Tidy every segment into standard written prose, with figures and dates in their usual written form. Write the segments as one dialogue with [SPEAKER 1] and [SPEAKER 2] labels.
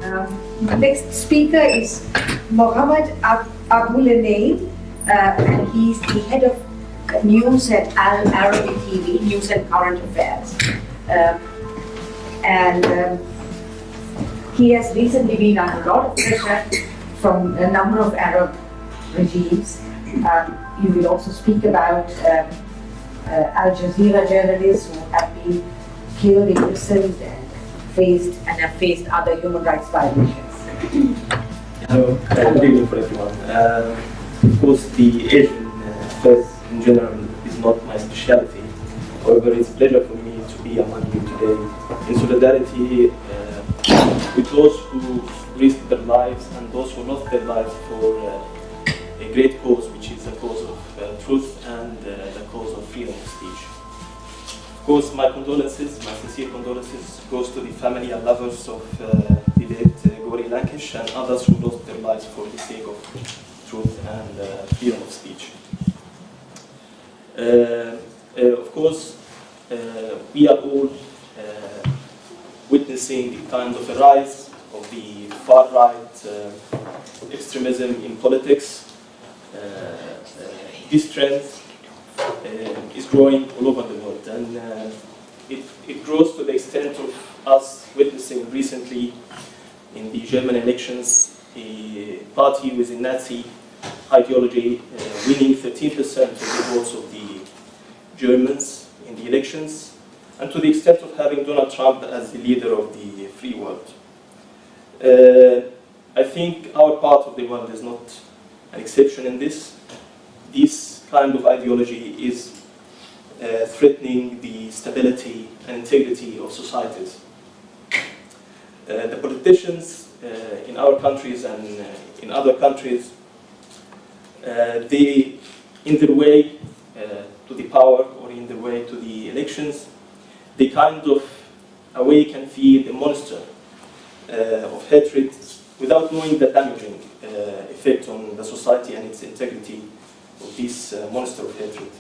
[SPEAKER 1] The next speaker is Mohammed Aboulenein, and he's the head of news at Alarby TV, News and Current Affairs. He has recently been under a lot of pressure from a number of Arab regimes. He will also speak about Al Jazeera journalists who have been killed, imprisoned, and have faced other human rights violations.
[SPEAKER 2] Hello, good evening for everyone. Of course, the Asian affairs in general is not my specialty. However, it's a pleasure for me to be among you today in solidarity with those who risked their lives and those who lost their lives for a great cause, which is the cause of truth and the cause of freedom of speech. Of course, my condolences, my sincere condolences, goes to the family and lovers of the late Gauri Lankesh and others who lost their lives for the sake of truth and freedom of speech. Of course, we are all witnessing the kind of a rise of the far-right extremism in politics. This trend is growing all over the world, and it grows to the extent of us witnessing recently in the German elections a party with a Nazi ideology winning 13% of the votes of the Germans in the elections, and to the extent of having Donald Trump as the leader of the free world. I think our part of the world is not an exception in this. This kind of ideology is threatening the stability and integrity of societies. The politicians in our countries and in other countries, they, in their way to the power or in their way to the elections, they kind of awake and feed the monster of hatred without knowing the damaging effect on the society and its integrity of this monster of hatred.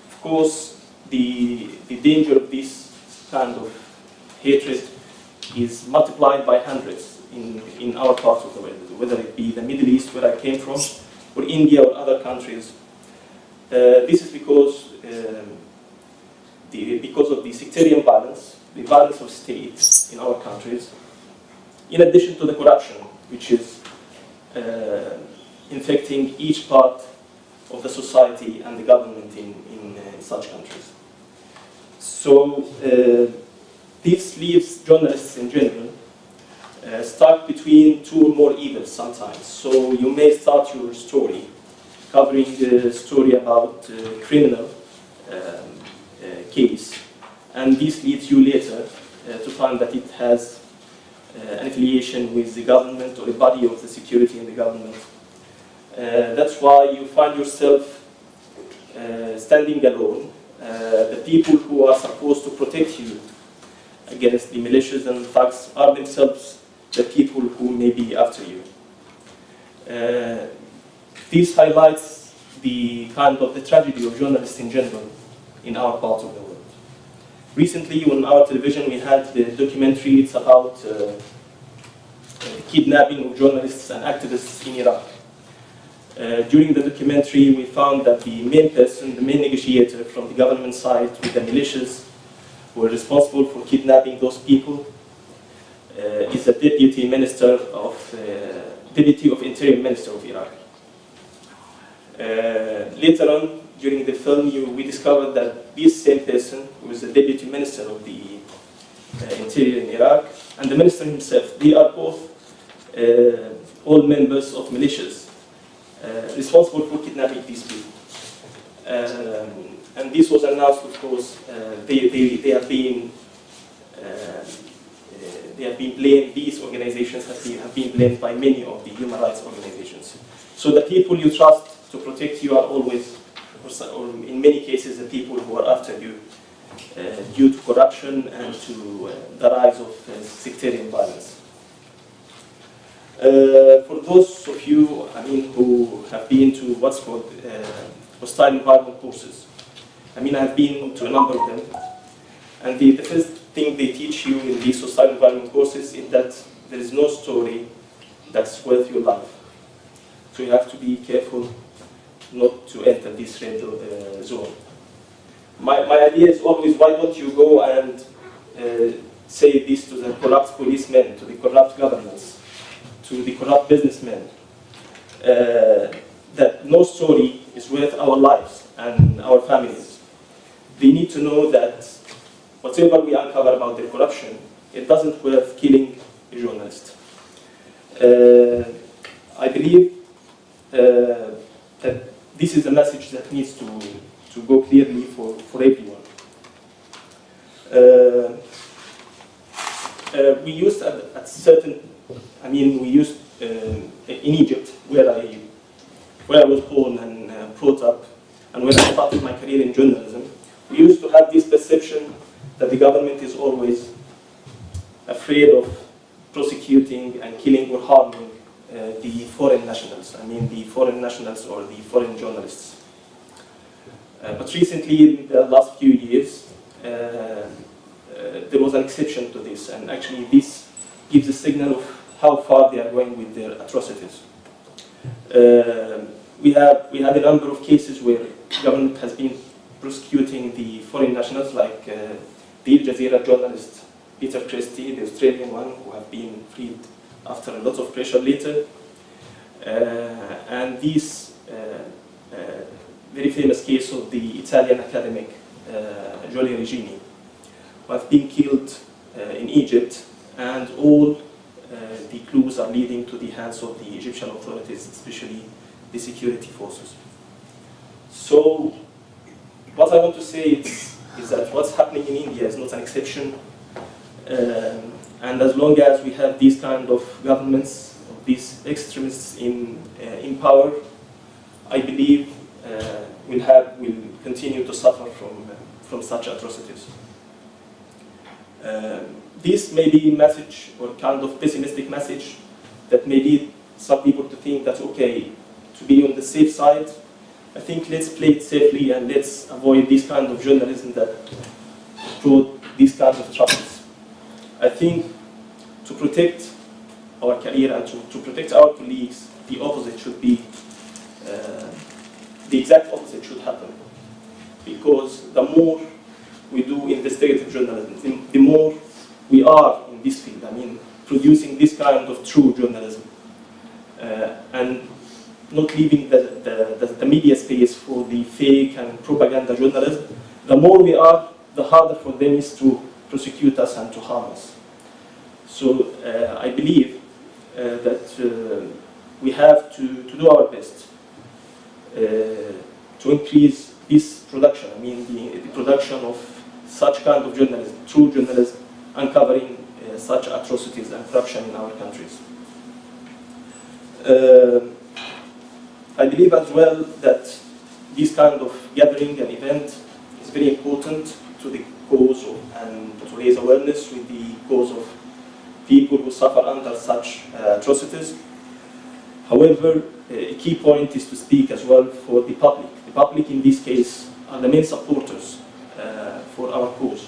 [SPEAKER 2] Of course, the danger of this kind of hatred is multiplied by hundreds in our part of the world, whether it be the Middle East, where I came from, or India or other countries. This is because of the sectarian violence, the violence of states in our countries, in addition to the corruption, which is infecting each part of the society and the government in such countries. So this leaves journalists in general stuck between two or more evils sometimes. So you may start your story covering the story about a criminal case, and this leads you later to find that it has an affiliation with the government or a body of the security in the government. That's why you find yourself standing alone. The people who are supposed to protect you against the militias and thugs are themselves the people who may be after you. This highlights the kind of the tragedy of journalists in general in our part of the world. Recently on our television we had the documentary. It's about kidnapping of journalists and activists in Iraq. During the documentary we found that the main person, the main negotiator from the government side with the militias who were responsible for kidnapping those people is the Deputy of Interior Minister of Iraq. Later on, during the film, we discovered that this same person, who was the Deputy Minister of the Interior in Iraq, and the Minister himself, they are both all members of militias responsible for kidnapping these people. And this was announced, of course, they have been blamed, these organizations have been blamed by many of the human rights organizations. So the people you trust to protect you are always, or in many cases, the people who are after you due to corruption and to the rise of sectarian violence. For those of you, who have been to what's called hostile environment courses, I've been to a number of them, and the first thing they teach you in these social environment courses is that there is no story that's worth your life. So you have to be careful not to enter this red zone. My idea is always, why don't you go and say this to the corrupt policemen, to the corrupt governments, to the corrupt businessmen, that no story is worth our lives and our families. They need to know that whatever we uncover about their corruption, it doesn't worth killing a journalist. I believe that this is a message that needs to go clearly for everyone. We used at certain, we used in Egypt, where I was born and brought up, and when I started my career in journalism, we used to have this perception that the government is always afraid of prosecuting and killing or harming the foreign nationals. The foreign nationals or the foreign journalists. But recently, in the last few years, there was an exception to this, and actually this gives a signal of how far they are going with their atrocities. We had a number of cases where government has been prosecuting the foreign nationals, like the Al Jazeera journalist Peter Christie, the Australian one, who have been freed after a lot of pressure later, and this very famous case of the Italian academic Giulio Regini, who have been killed in Egypt, and all the clues are leading to the hands of the Egyptian authorities, especially the security forces. So what I want to say is that what's happening in India is not an exception, and as long as we have these kind of governments, these extremists in power, I believe we'll continue to suffer from such atrocities. This may be a message, or kind of pessimistic message, that may lead some people to think that, okay, to be on the safe side, I think let's play it safely and let's avoid this kind of journalism that brought these kinds of troubles. I think to protect our career and to protect our colleagues, the opposite should be, the exact opposite should happen. Because the more we do investigative journalism, the more we are in this field, producing this kind of true journalism, and not leaving the media space for the fake and propaganda journalism, the more we are, the harder for them is to prosecute us and to harm us. So I believe that we have to do our best to increase this production, the production of such kind of journalism, true journalism, uncovering such atrocities and corruption in our countries. I believe as well that this kind of gathering and event is very important to the cause and to raise awareness with the cause of people who suffer under such atrocities. However, a key point is to speak as well for the public. The public in this case are the main supporters for our cause.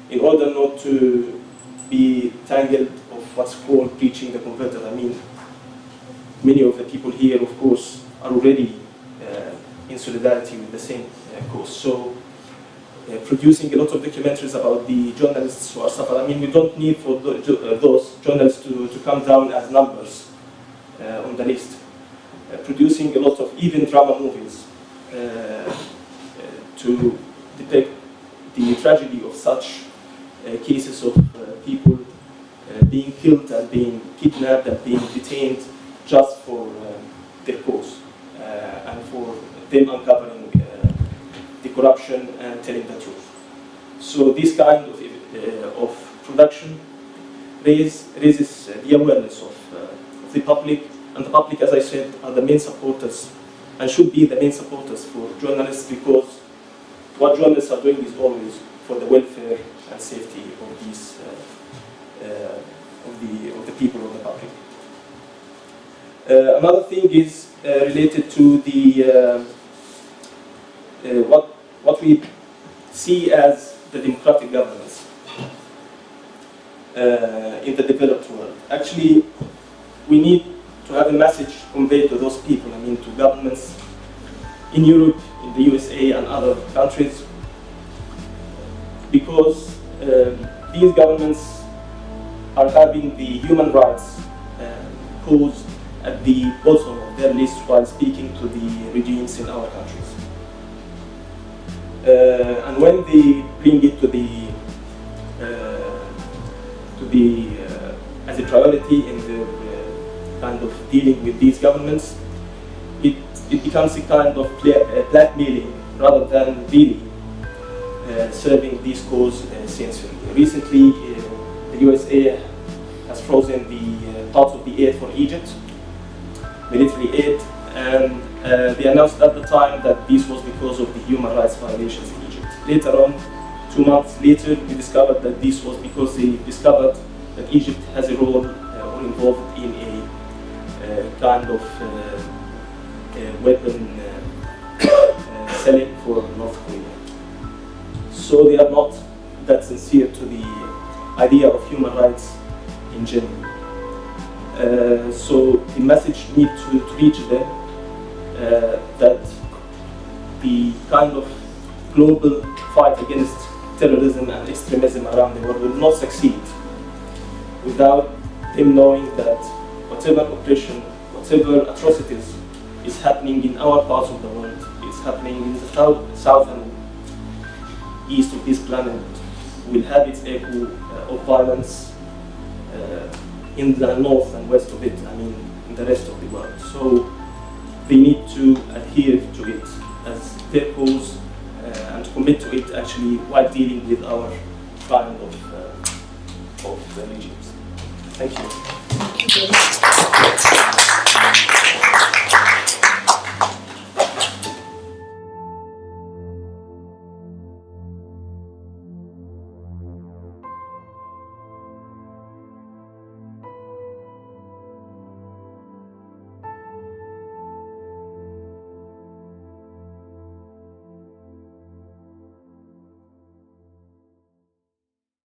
[SPEAKER 2] In order not to be tangled of what's called preaching the converted, many of the people here, of course, are already in solidarity with the same cause. So, producing a lot of documentaries about the journalists who are suffering, we don't need for those journalists to come down as numbers on the list. Producing a lot of even drama movies to depict the tragedy of such cases of people being killed and being kidnapped and being detained just for their cause and for them uncovering the corruption and telling the truth. So this kind of production raises the awareness of the public, and the public, as I said, are the main supporters and should be the main supporters for journalists, because what journalists are doing is always for the welfare and safety of these of the people of the public. Another thing is related to the what we see as the democratic governments in the developed world. Actually, we need to have a message conveyed to those people, I mean to governments in Europe, in the USA and other countries, because these governments are having the human rights cause at the bottom of their list while speaking to the regimes in our countries. And when they bring it to the as a priority in the kind of dealing with these governments, it becomes a kind of blackmailing rather than really serving this cause sincerely. Recently, the USA has frozen the parts of the aid for Egypt, military aid, and they announced at the time that this was because of the human rights violations in Egypt. Later on, 2 months later, we discovered that this was because they discovered that Egypt has a role or involved in a kind of weapon selling for North Korea. So they are not that sincere to the idea of human rights in general. So the message needs to reach them that the kind of global fight against terrorism and extremism around the world will not succeed without them knowing that whatever oppression, whatever atrocities is happening in our parts of the world, is happening in the south and east of this planet, will have its echo of violence in the north and west of it, I mean in the rest of the world. So they need to adhere to it as their cause and to commit to it actually while dealing with our kind of regimes. Thank you.
[SPEAKER 1] Thank you.